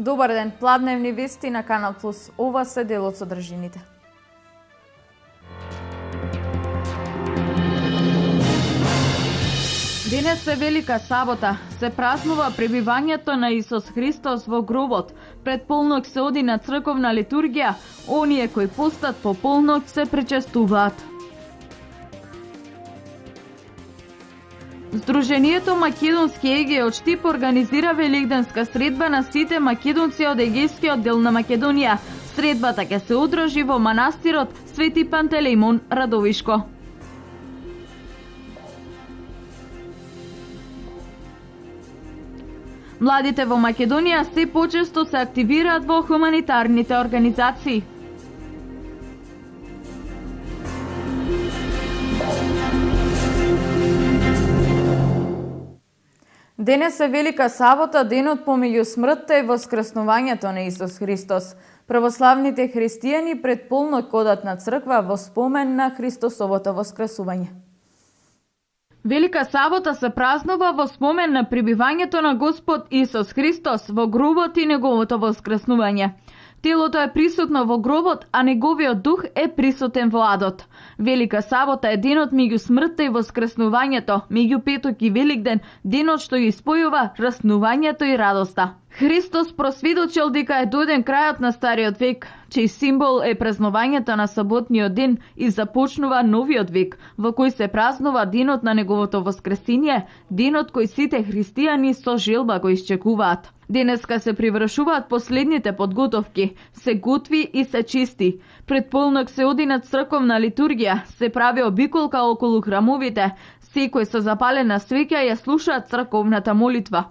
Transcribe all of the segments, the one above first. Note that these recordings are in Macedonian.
Добар ден, пладневни вести на Канал Плюс. Ова се дел од содржините. Денес е Велика сабота. Се празнува пребивањето на Исус Христос во гробот. Пред полнок се оди на црковна литургија. Оние кои постат по полнок се пречестуваат. Сдруженијето Македонски Егеј од Штип организира великденска средба на сите македонци од Егејскиот дел на Македонија. Средбата ќе се одржи во манастирот Свети Пантелеимон Радовишко. Младите во Македонија се почесто се активираат во хуманитарните организации. Денес е Велика сабота, денот помеѓу смртта и воскреснувањето на Исус Христос. Православните христијани пред полнок одат на црква во спомен на Христосовото воскресување. Велика сабота се празнува во спомен на прибивањето на Господ Исус Христос во гробот и неговото воскреснување. Телото е присутно во гробот, а неговиот дух е присутен во адот. Велика сабота е денот меѓу смртта и воскреснувањето, меѓу петок и Великден, денот што ги спојува раснувањето и радоста. Христос просведочил дека е дојден крајот на Стариот век, чиј символ е празнувањето на саботниот ден и започнува новиот век, во кој се празнува денот на неговото воскресение, денот кој сите христијани со желба го исчекуваат. Денеска се привршуваат последните подготовки, се готви и се чисти. Пред полнок се оди на црковна литургија, се прави обиколка околу храмовите, секој со запалена свеќа ја слуша црковната молитва.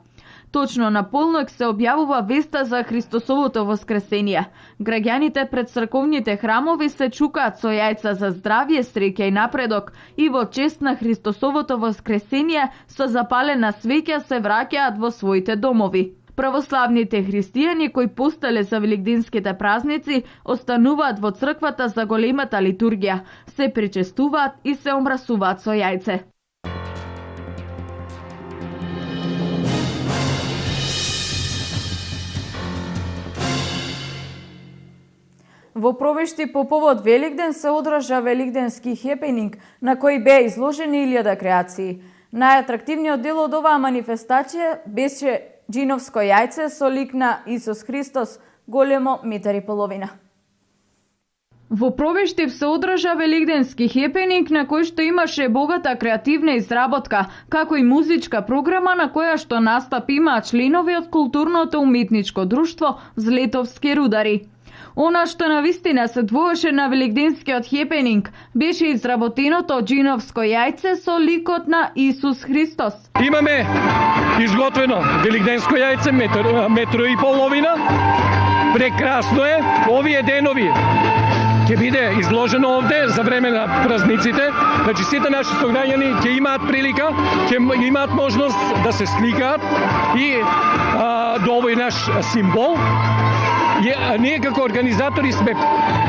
Точно на полнок се објавува веста за Христосовото воскресение. Граѓаните пред црковните храмови се чукаат со јајца за здравје, среќа и напредок и во чест на Христосовото воскресение со запалена свеќа се враќаат во своите домови. Православните христијани кои постале за великденските празници остануваат во црквата за големата литургија, се пречестуваат и се омрасуваат со јајце. Во Пробишти по повод Великден се одржа великденски хепенинг на кој беа изложени 1000 креации. Најатрактивниот дел од оваа манифестација беше џиновско јајце со лик на Исус Христос, големо 1,5 метра. Во Пробиштив се одржа великденски хепенинг на кој што имаше богата креативна изработка, како и музичка програма на која што настап имаа членови од културното уметничко друштво Злетовски рудари. Она што навистина се двоеше на великденскиот хепенинг беше изработеното џиновско јајце со ликот на Исус Христос. Имаме изготвено великденско јајце, 1,5 метра. Прекрасно е. Овие денови ќе биде изложено овде за време на празниците. Значи сите наши сограѓани ќе имаат прилика, ќе имаат можност да се сликаат и до овој наш символ. Ние како организатори сме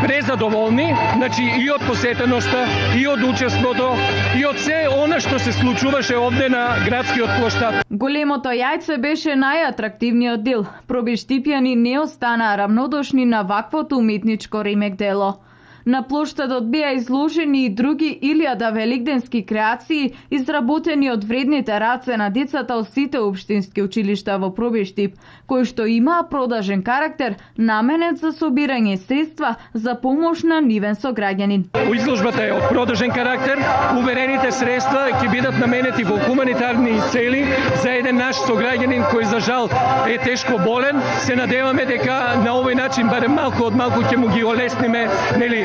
презадоволни, значи и од посетеноста, и од учеството, и од се она што се случуваше овде на градскиот плоштад. Големото јајце беше најатрактивниот дел. Пробиштипјани не останаа рамнодушни на ваквото уметничко ремек дело. На плоштадот беа изложени и други 1000 великденски креации изработени од вредните раце на децата од сите општински училишта во Пробиштип, кои што имаа продажен карактер, наменет за собирање средства за помош на нивен сограѓанин. Изложбата е од продажен карактер, уверените средства ќе бидат наменети во хуманитарни цели за еден наш сограѓанин кој за жал е тешко болен. Се надеваме дека на овој начин барем малку од малку ќе му ги олесниме,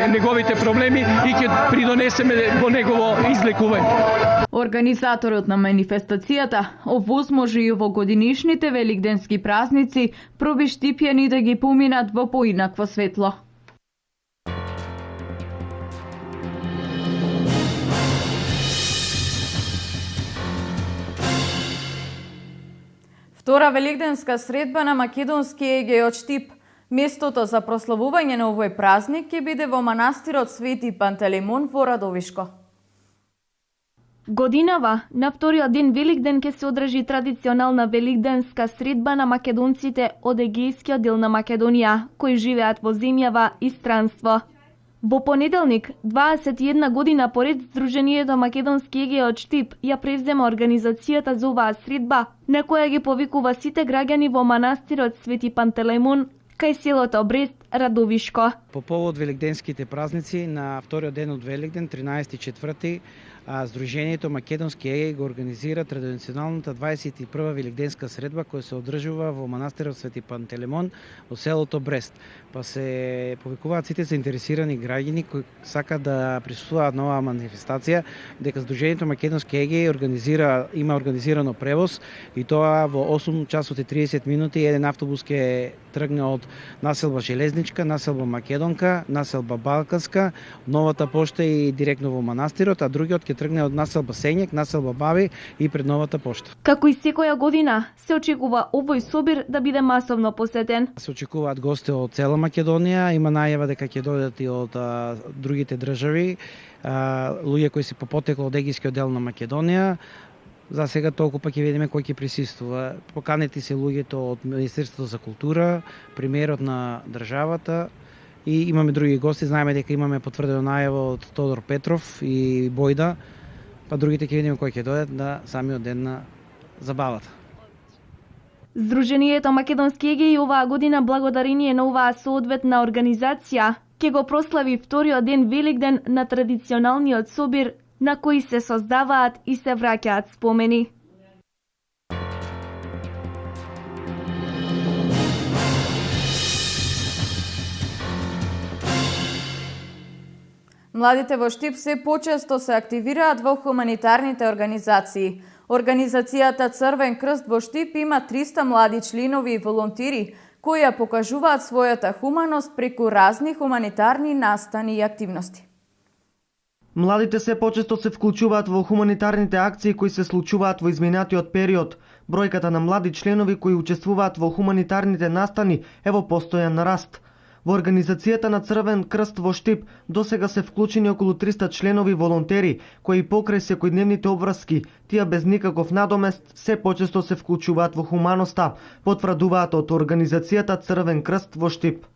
неговите проблеми и ќе придонесеме во негово излекување. Организаторот на манифестацијата овозможи и во годинишните великденски празници пробиштипјани да ги поминат во поинакво светло. Втора великденска средба на Македонски Егеј од Штип. Местото за прославување на овој празник ќе биде во манастирот Свети Пантелеимон во Радовишко. Годинава, на вториот ден Великден ќе се одржи традиционална великденска средба на македонците од егејскиот дел на Македонија, кои живеат во земјава и странство. Во понеделник, 21 година поред, Сдруженијето Македонски егеј од Штип ја превзема организацијата за оваа средба, на која ги повикува сите граѓани во манастирот Свети Пантелеймон, кај селото Брест, Радовишко. По повод великденските празници, на вториот ден од Великден, 13.4., Сдруженијето Македонски егеј го организира традиционалната 21-ва великденска средба која се одржува во манастирот Свети Пантелеймон во селото Брест. Па се повикуваат сите заинтересирани граѓани кои сакаат да присуствуваат на оваа манифестација, дека Сдруженијето Македонски егеј има организирано превоз и тоа во 8 часот и 30 минути еден автобус ќе тргне од населба Железничка, населба Македонка, населба Балканска, новата пошта и директно во манастирот, а другиот ќе тргне од населба Сењак, населба Баби и пред новата пошта. Како и секоја година, се очекува овој собир да биде масовно посетен. Се очекуваат гости од цела Македонија, има најава дека ќе дојдат и од другите држави, луѓе кои се по потекло од егејскиот дел на Македонија. За сега толку па ќе видиме кој ќе присуствува. Поканети се луѓето од Министерството за култура, премиерот на државата и имаме други гости. Знаеме дека имаме потврдено најава од Тодор Петров и Бојда, па другите ќе видиме кои ќе дојдат на самиот ден на забавата. Сдруженијето Македонски егеј оваа година, благодарение на оваа соодветна организација, ќе го прослави вториот ден Великден на традиционалниот собир на кои се создаваат и се враќаат спомени. Младите во Штип се почесто се активираат во хуманитарните организации. Организацијата Црвен крст во Штип има 300 млади членови и волонтери кои ја покажуваат својата хуманост преку разни хуманитарни настани и активности. Младите се почесто се вклучуваат во хуманитарните акции кои се случуваат во изминатиот период. Бројката на млади членови кои учествуваат во хуманитарните настани е во постојан раст. Во организацијата на Црвен крст во Штип досега се вклучени околу 300 членови волонтери кои покрај секојдневните обврски, тие без никаков надомест, се почесто се вклучуваат во хуманоста, потврдуваат од организацијата Црвен крст во Штип.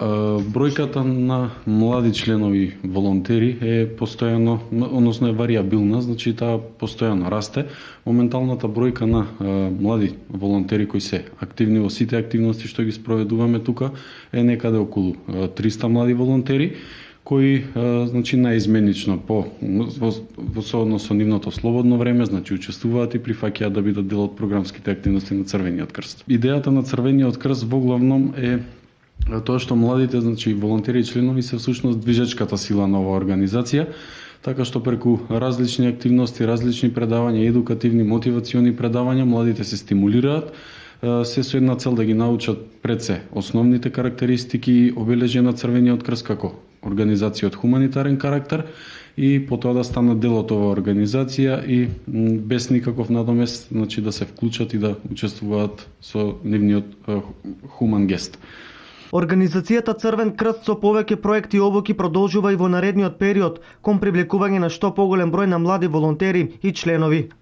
Бројката на млади членови волонтери е постојано, односно е варијабилна, значи таа постојано расте. Моменталната бројка на млади волонтери кои се активни во сите активности што ги спроведуваме тука е некаде околу 300 млади волонтери кои значи наизменично соодно со нивното слободно време, значи учествуваат и прифаќаат да бидат дел од програмските активности на Црвениот крст. Идејата на Црвениот крст во главном е тоа што младите, значи волонтери и членови се всушност движечката сила на оваа организација, така што преку различни активности, различни предавања, едукативни, мотивациони предавања, младите се стимулираат, се со една цел да ги научат пред се основните карактеристики и обележја на Црвениот крст како организација од хуманитарен карактер и потоа да станат дел од оваа организација и без никаков надомест, значи да се вклучат и да учествуваат со нивниот хуман гест. Организацијата Црвен крст со повеќе проекти и обуки продолжува и во наредниот период кон привлекување на што поголем број на млади волонтери и членови.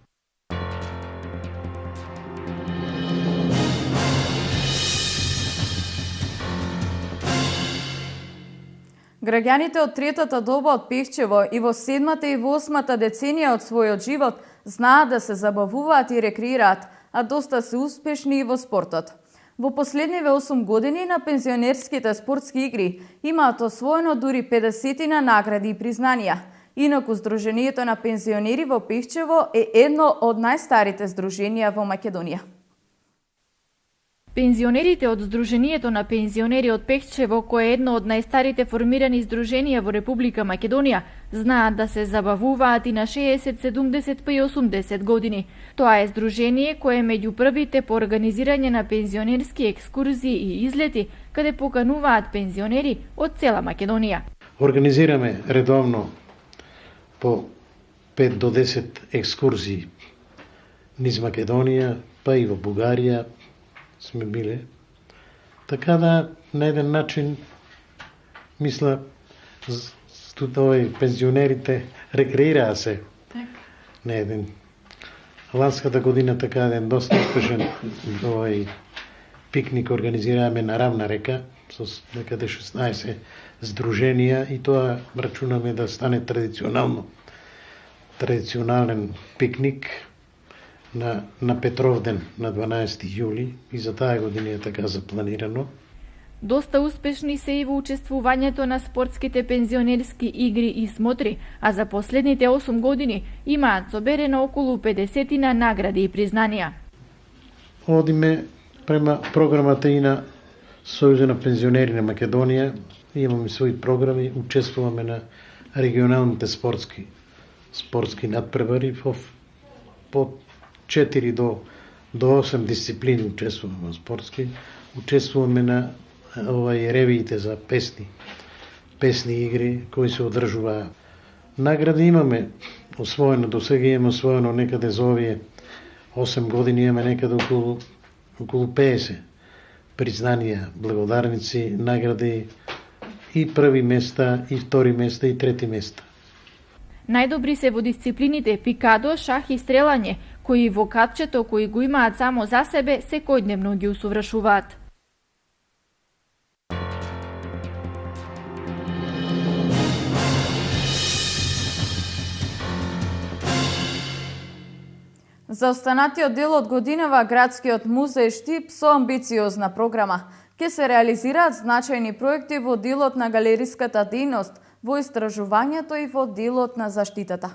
Граѓаните од третата доба од Пехчево и во 7-та и 8-та деценија од својот живот знаат да се забавуваат и рекреираат, а доста се успешни и во спортот. Во последниве 8 години на пензионерските спортски игри имаат освоено дури 50 награди и признанија. Инаку Сдруженијето на пензионери во Пехчево е едно од најстарите здруженија во Македонија. Пензионерите од Сдруженијето на пензионери од Пехчево, кое е едно од најстарите формирани здруженија во Република Македонија, знаат да се забавуваат и на 60, 70 па и 80 години. Тоа е здружение кое е меѓу првите по организирање на пензионерски екскурзии и излети, каде покануваат пензионери од цела Македонија. Организираме редовно по 5 до 10 екскурзии низ Македонија, па и во Бугарија сме биле. Така да, на еден начин, мисла, пензионерите рекреираа се на еден ланската година така еден доста успешен пикник организираме на Рамна река со некаде 16 здруженија и тоа рачунаме да стане традиционален пикник на Петровден на 12 јули и за таа година е така запланирано. Доста успешни се и во учествувањето на спортските пензионерски игри и смотри, а за последните 8 години имаат соберено околу 50 награди и признанија. Одиме према програмата и на Сојузот на пензионери на Македонија, имаме своји програми, учествуваме на регионалните спортски надпревари по 4 до 8 дисциплини учествуваме спортски. Учествуваме на ревиите за песни игри кои се одржуваат. Награди имаме освоено, до сега имаме освоено некаде за овие 8 години имаме некаде околу 50 признанија, благодарници, награди и први места, и втори места, и трети места. Најдобри се во дисциплините пикадо, шах и стрелање, кои во капчето кои го имаат само за себе секојдневно ги усовршуваат. За останатиот дел од годинава градскиот музеј Штип со амбициозна програма ќе се реализираат значајни проекти во делот на галериската дејност, во истражувањето и во делот на заштитата.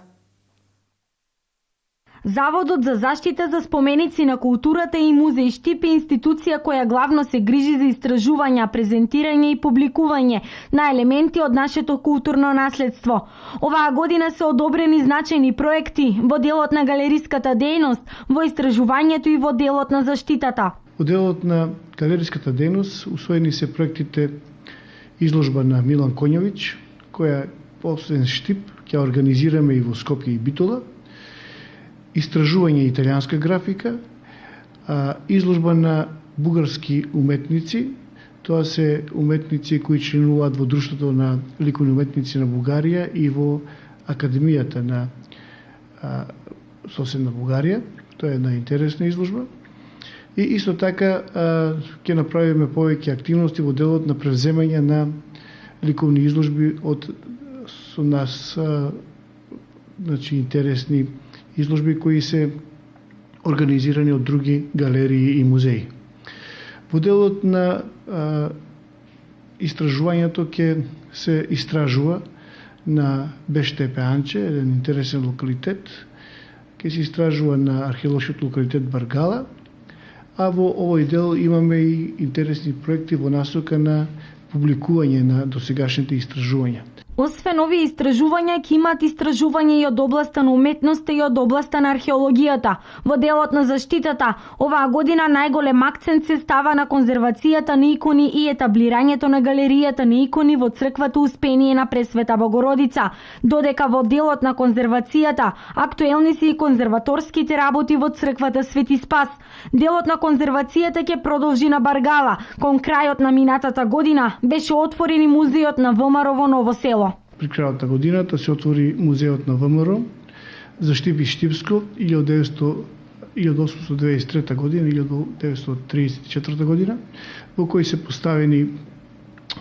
Заводот за заштита за споменици на културата и музеј Штип е институција која главно се грижи за истражувања, презентирање и публикување на елементи од нашето културно наследство. Оваа година се одобрени значајни проекти во делот на галериската дејност, во истражувањето и во делот на заштитата. Во делот на галериската дејност усвоени се проектите изложба на Милан Коњовиќ, која последен Штип ќе организираме и во Скопје и Битола, истражување италијанска графика, изложба на бугарски уметници, тоа се уметници кои членуваат во Друштвото на ликовни уметници на Бугарија и во Академијата на соседна Бугарија. Тоа е една интересна изложба. И исто така ќе направиме повеќе активности во делот на превземање на ликовни изложби од со нас интересни изложби кои се организирани од други галерии и музеи. Во делот на истражувањето ќе се истражува на Беште Пеанче, еден интересен локалитет, ќе се истражува на археолошкиот локалитет Баргала, а во овој дел имаме и интересни проекти во насока на публикување на досегашните истражувања. Освен овие истражувања, ќе имаат истражување и од областа на уметноста и од областа на археологијата. Во делот на заштитата, оваа година најголем акцент се става на конзервацијата на икони и етаблирањето на галеријата на икони во црквата Успение на Пресвета Богородица, додека во делот на конзервацијата актуелни се и конзерваторските работи во црквата Свети Спас. Делот на конзервацијата ќе продолжи на Баргала. Кон крајот на минатата година беше отворен и музејот на ВМРО во Ново село. При крајот на годината се отвори музејот на ВМРО за Штип и Штипско 1893 година 1934 година, во кој се поставени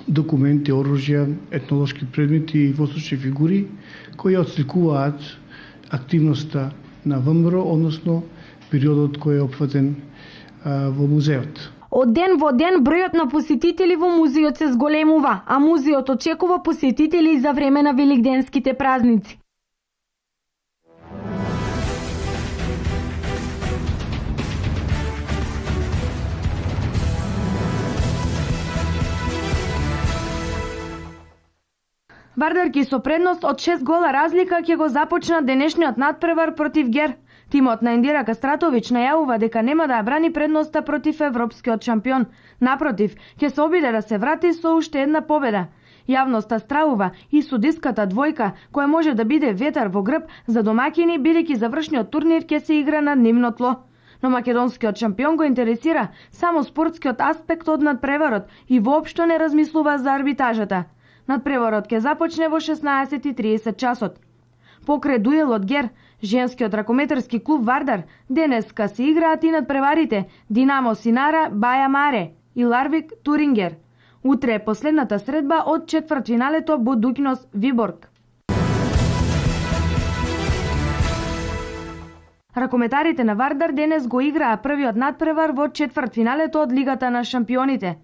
документи, оружја, етнолошки предмети и восочни фигури кои отсликуваат активноста на ВМРО, односно периодот кој е опфатен во музеот. Од ден во ден бројот на посетители во музеот се зголемува, а музеот очекува посетители за време на великденските празници. Вардарки со предност од 6 гола разлика ќе го започнат денешниот надпревар против ГЕР. Тимот на Индира Кастратовиќ најавува дека нема да ја брани предноста против европскиот шампион. Напротив, ќе се обиде да се врати со уште една победа. Јавноста стравува и судиската двојка, која може да биде ветар во грб за домаќини, бидејќи завршниот турнир ќе се игра на нивно тло. Но македонскиот шампион го интересира само спортскиот аспект од надпреварот и воопшто не размислува за арбитажата. Надпреварот ќе започне во 16:30 часот. Покрај дуелот Гер, женскиот ракометарски клуб Вардар денеска се играат и надпреварите Динамо Синара Баја Маре и Ларвик Турингер. Утре е последната средба од четвртфиналето Будуќност Виборг. Ракометарите на Вардар денес го играа првиот надпревар во четвртфиналето од Лигата на шампионите.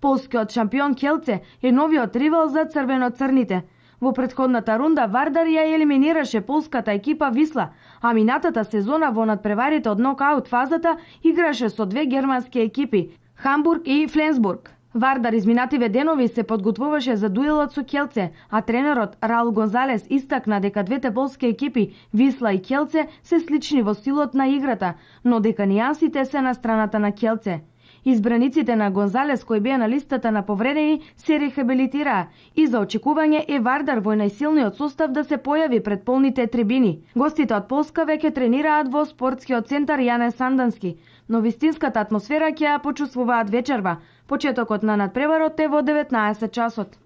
Полскиот шампион Келце е новиот ривал за црвено-црните. Во претходната рунда Вардар ја елиминираше полската екипа Висла, а минатата сезона во надпреварите од нокаут фазата играше со две германски екипи – Хамбург и Фленсбург. Вардар изминативе денови се подготвуваше за дуелот со Келце, а тренерот Раул Гонзалес истакна дека двете полски екипи Висла и Келце се слични во стилот на играта, но дека нијансите се на страната на Келце. Избраниците на Гонзалес кои беа на листата на повредени се рехабилитираа и за очекување е Вардар во најсилниот состав да се појави пред полните трибини. Гостите од Полска веќе тренираат во спортскиот центар Јане Сандански, но вистинската атмосфера ќе ја почувствуваат вечерва. Почетокот на надпреварот е во 19 часот.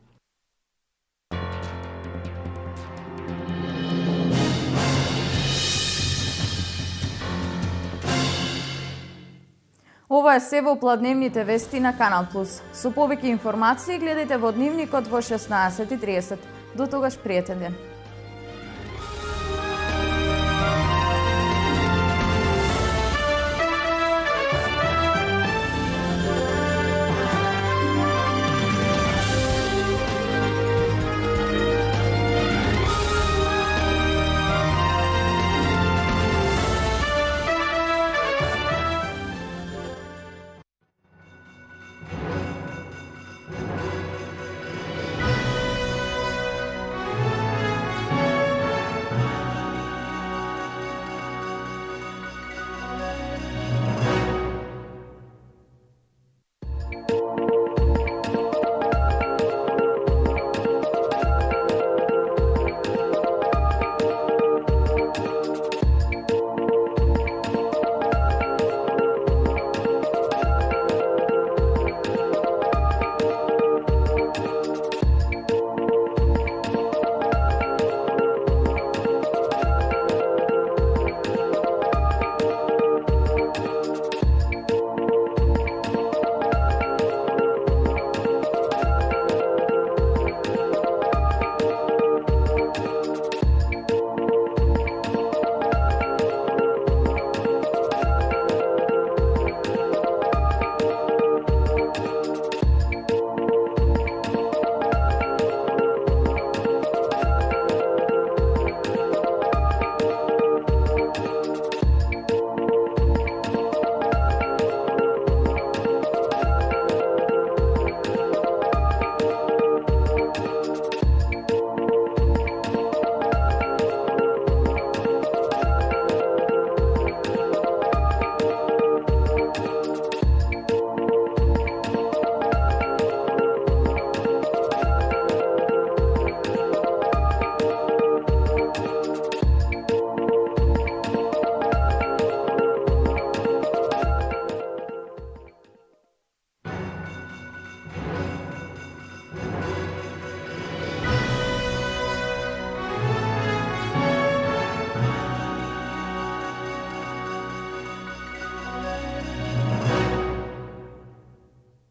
Ова е се во пладневните вести на Канал Плюс. Со повеќе информации гледајте во дневникот во 16:30. До тогаш пријатен ден.